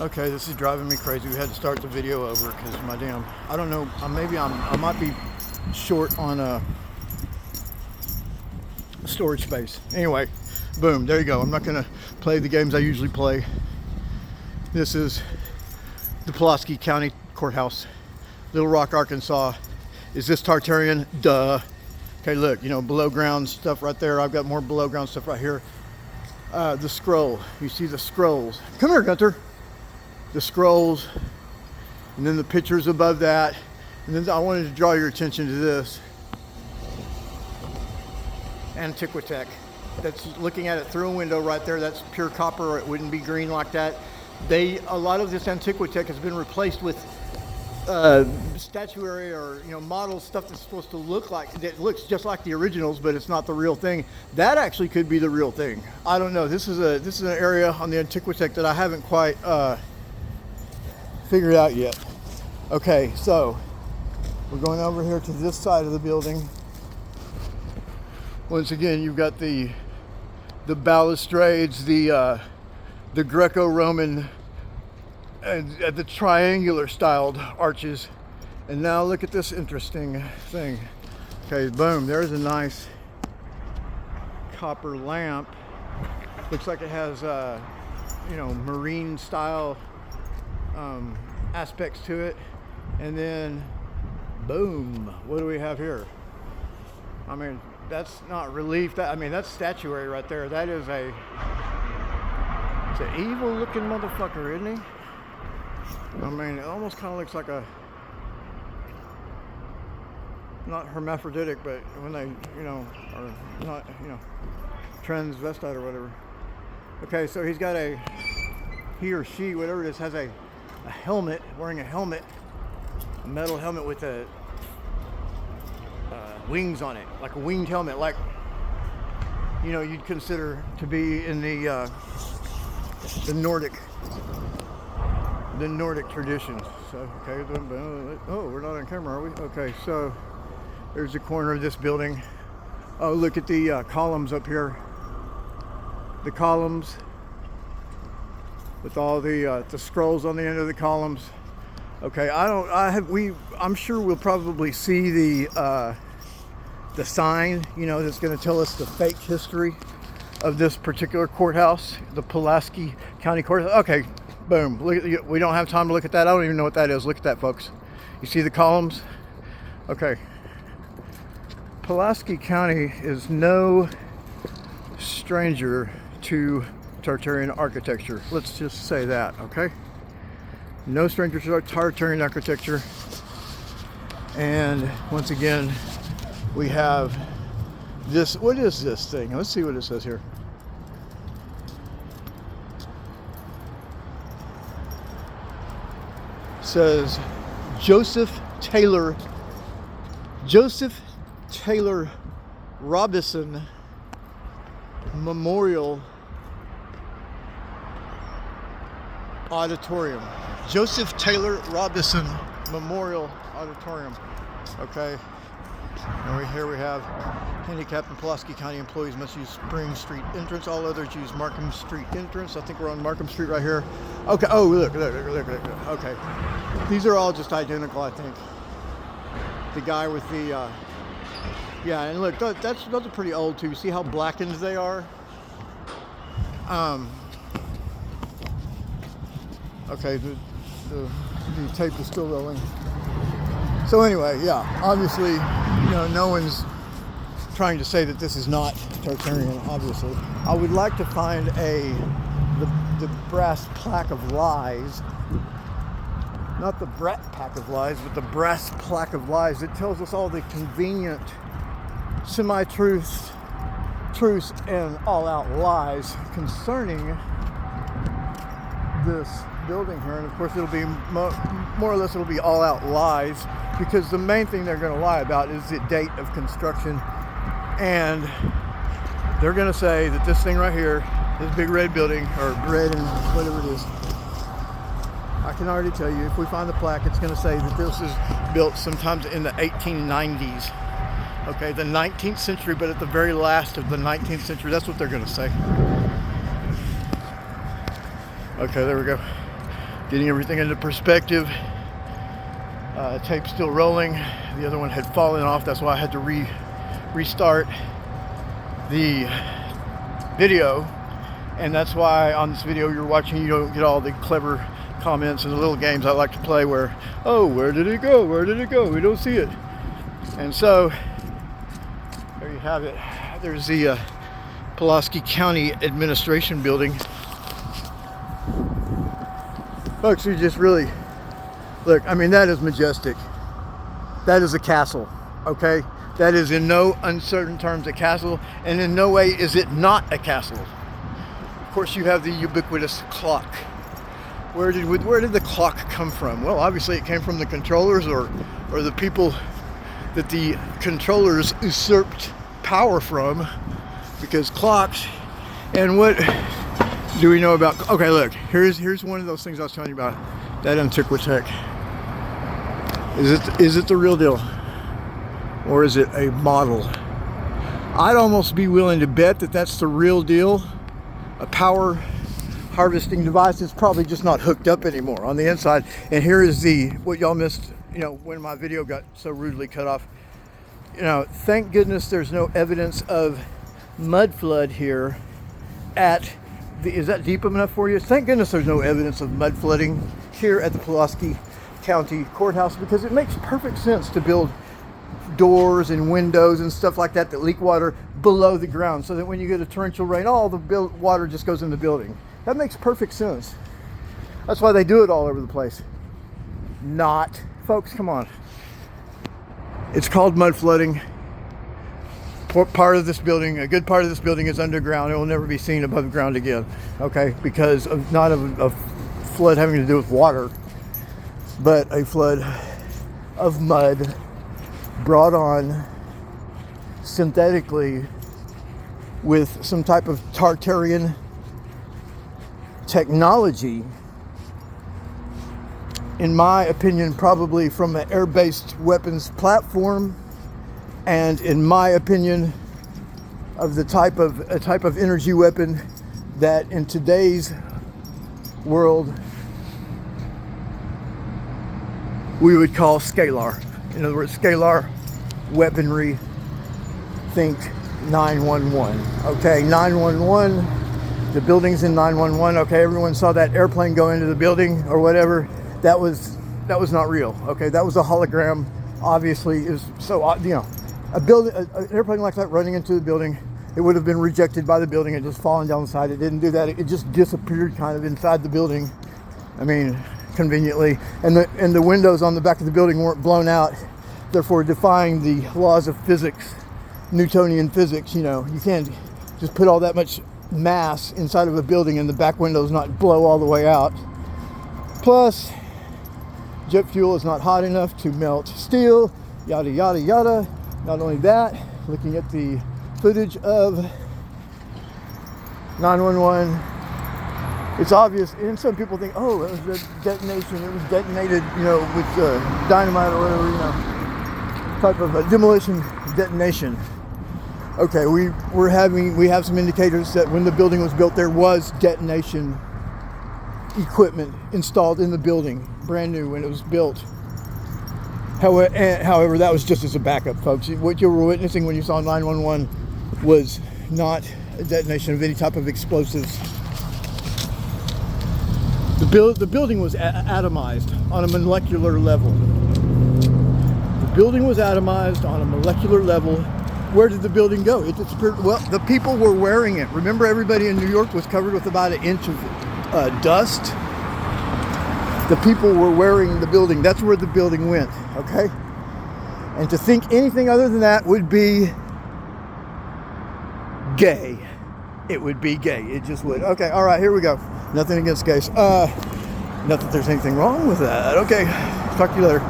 Okay, this is driving me crazy. We had to start the video over because my damn, I don't know, I might be short on storage space. Anyway, boom, there you go. I'm not gonna play the games I usually play. This is the Pulaski County Courthouse, Little Rock, Arkansas. Is this Tartarian? Duh. Okay, look, you know, below ground stuff right there. I've got more below ground stuff right here. The scroll, you see the scrolls. Come here, Gunter. The scrolls, and then the pictures above that. And then I wanted to draw your attention to this. Antiquatech. That's looking at it through a window right there. That's pure copper, or it wouldn't be green like that. A lot of this Antiquatech has been replaced with statuary or, you know, model stuff that's supposed to look like, that looks just like the originals, but it's not the real thing. That actually could be the real thing. I don't know. This is an area on the Antiquatech that I haven't quite figured out yet. Okay, so we're going over here to this side of the building. Once again, you've got the balustrades, the Greco-Roman and the triangular styled arches. And now look at this interesting thing. Okay, boom, there's a nice copper lamp. Looks like it has you know, marine style aspects to it. And then boom, what do we have here? I mean, that's not relief. I mean, that's statuary right there. That is it's an evil looking motherfucker, isn't he? I mean, it almost kind of looks like not hermaphroditic, but when they, you know, are not, you know, transvestite or whatever. Okay, so he's got he or she, whatever it is, has a helmet, wearing a helmet, a metal helmet with wings on it, like a winged helmet, like, you know, you'd consider to be in the Nordic traditions. So, okay, oh, we're not on camera, are we? Okay, so there's the corner of this building. Oh, look at the columns up here. The columns with all the scrolls on the end of the columns. Okay, I'm sure we'll probably see the sign, you know, that's going to tell us the fake history of this particular courthouse, the Pulaski County Courthouse. Okay, boom. Look, we don't have time to look at that. I don't even know what that is. Look at that, folks. You see the columns? Okay. Pulaski County is no stranger to Tartarian architecture. Let's just say that, okay? No stranger to Tartarian architecture. And once again, we have this. What is this thing? Let's see what it says here. It says Joseph Taylor Robison Memorial Auditorium. Joseph Taylor Robison Memorial Auditorium. Okay. And here we have handicapped and Pulaski County employees must use Spring Street entrance. All others use Markham Street entrance. I think we're on Markham Street right here. Okay. Oh, look. Okay. These are all just identical, I think. The guy with the, yeah, and look, those are pretty old too. See how blackened they are? Okay, the tape is still rolling. So anyway, yeah, obviously, you know, no one's trying to say that this is not Tartarian, obviously. I would like to find the brass plaque of lies. Not the brat pack of lies, but the brass plaque of lies. It tells us all the convenient semi-truths, and all-out lies concerning this building here. And of course, it'll be more or less it'll be all-out lies, because the main thing they're going to lie about is the date of construction. And they're going to say that this thing right here, this big red building, or red and whatever it is, I can already tell you, if we find the plaque, it's going to say that this is built sometimes in the 1890s. Okay, the 19th century, but at the very last of the 19th century. That's what they're going to say. Okay, there we go. getting everything into perspective. Tape's still rolling. The other one had fallen off. That's why I had to restart the video. And that's why on this video you're watching, you don't get all the clever comments and the little games I like to play where, oh, where did it go? Where did it go? We don't see it. And so, there you have it. There's the Pulaski County Administration Building. Folks, you just really, look, I mean, that is majestic. That is a castle, okay? That is in no uncertain terms a castle, and in no way is it not a castle. Of course, you have the ubiquitous clock. Where did the clock come from? Well, obviously it came from the controllers or the people that the controllers usurped power from, because clocks. And what do we know about? Okay, look, here's one of those things I was telling you about, that Antiquatech. Is it the real deal, or is it a model? I'd almost be willing to bet that that's the real deal. A power harvesting device is probably just not hooked up anymore on the inside. And here is what y'all missed, you know, when my video got so rudely cut off. You know, thank goodness there's no evidence of mud flood here is that deep enough for you? Thank goodness there's no evidence of mud flooding here at the Pulaski County Courthouse, because it makes perfect sense to build doors and windows and stuff like that leak water below the ground, so that when you get a torrential rain, all the water just goes in the building. That makes perfect sense. That's why they do it all over the place. Not, folks, come on. It's called mud flooding. Part of this building, a good part of this building is underground. It will never be seen above ground again, okay? Because of not a flood having to do with water, but a flood of mud brought on synthetically with some type of Tartarian technology. In my opinion, probably from an air-based weapons platform, and in my opinion, of a type of energy weapon that in today's world we would call scalar. In other words, scalar weaponry. Think 911. Okay, 911. The building's in 911. Okay, everyone saw that airplane go into the building or whatever. That was not real. Okay, that was a hologram. Obviously, is so, you know, an airplane like that running into the building, it would have been rejected by the building and just fallen down the side. It didn't do that. It just disappeared kind of inside the building. I mean, conveniently, and the windows on the back of the building weren't blown out, therefore defying the laws of physics, Newtonian physics. You know, you can't just put all that much mass inside of a building and the back windows not blow all the way out. Plus, jet fuel is not hot enough to melt steel, yada yada yada. Not only that, looking at the footage of 911, it's obvious, and some people think, oh, it was a detonation, it was detonated, you know, with dynamite or whatever, you know, type of a demolition detonation. Okay, we have some indicators that when the building was built, there was detonation equipment installed in the building, brand new when it was built. However, that was just as a backup, folks. What you were witnessing when you saw 911 was not a detonation of any type of explosives. The building was atomized on a molecular level. The building was atomized on a molecular level. Where did the building go? It disappeared. Well, the people were wearing it. Remember, everybody in New York was covered with about 1 inch of dust. The people were wearing the building. That's where the building went, okay? And to think anything other than that would be gay. It would be gay. It just would. Okay, all right, here we go. Nothing against gays. Not that there's anything wrong with that. Okay, talk to you later.